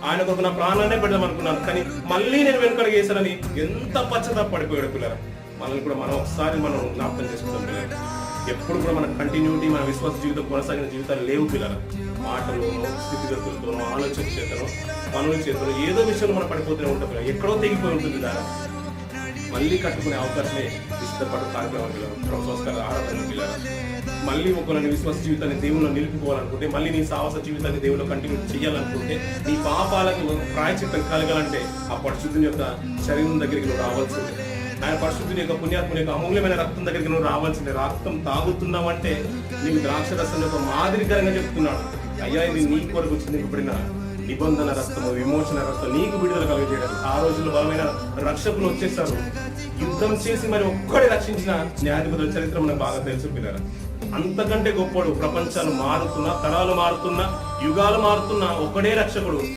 ఆయన కొరకు నా ప్రాణాన్నే పెడదాం అనుకున్నాను, కానీ మళ్ళీ నేను వెనుకడుగు వేశానని ఎంత పశ్చాత్తాపడిపోయాడు పిల్లలు. మనల్ని కూడా మనం ఒకసారి మనం జ్ఞాపకం చేసుకుంటాం పిల్లలు. ఎప్పుడు కూడా మన కంటిన్యూటీ, మన విశ్వాస జీవితం కొనసాగిన జీవితాలు లేవు పిల్లలు. మాటలోనో, స్థితిగతులతోనో, ఆలోచన చేతనో, పనుల చేతనో ఏదో విషయంలో మనం పడిపోతూనే ఉంటాం పిల్లలు. ఎక్కడో తెగిపోయి ఉంటుంది దాని మళ్ళీ కట్టుకునే అవకాశమే ఇష్టపడు కార్యక్రమం పిల్లలు, సంస్కార ఆరాధన పిల్లలు. మళ్ళీ ఒకరిని విశ్వాస జీవితాన్ని దేవుళ్ళు నిలుపుకోవాలనుకుంటే, మళ్ళీ నీ సాహస జీవితాన్ని దేవుళ్ళు కంటిన్యూ చేయాలనుకుంటే, నీ పాపాలకు ప్రాయచిత్తం కలగాలంటే ఆ పరిశుద్ధుని యొక్క శరీరం దగ్గరికి నువ్వు రావాల్సిందే. ఆయన పరిశుద్ధుని యొక్క పుణ్యాత్ముని యొక్క అమూల్యమైన రక్తం దగ్గరికి నువ్వు రావాల్సిందే. రక్తం తాగుతున్నావంటే నీకు ద్రాక్షరసం యొక్క మాదిరికరంగా చెప్తున్నాడు. అయ్యా, ఇది నీ కొరకు చిందింపబడిన నిబంధన రక్తము, విమోచన రక్తం, నీకు విడుదల కలిగజేయడం. ఆ రోజుల్లో బలమైన రక్షకులు వచ్చేస్తారు. యుద్ధం చేసి మరి ఒక్కడే రక్షించిన న్యాయాధిపతుల చరిత్ర మనకు బాగా తెలుసు పిల్లలు. అంతకంటే గొప్పడు. ప్రపంచాలు మారుతున్నా, తరాలు మారుతున్నా, యుగాలు మారుతున్నా ఒక్కడే రక్షకుడు.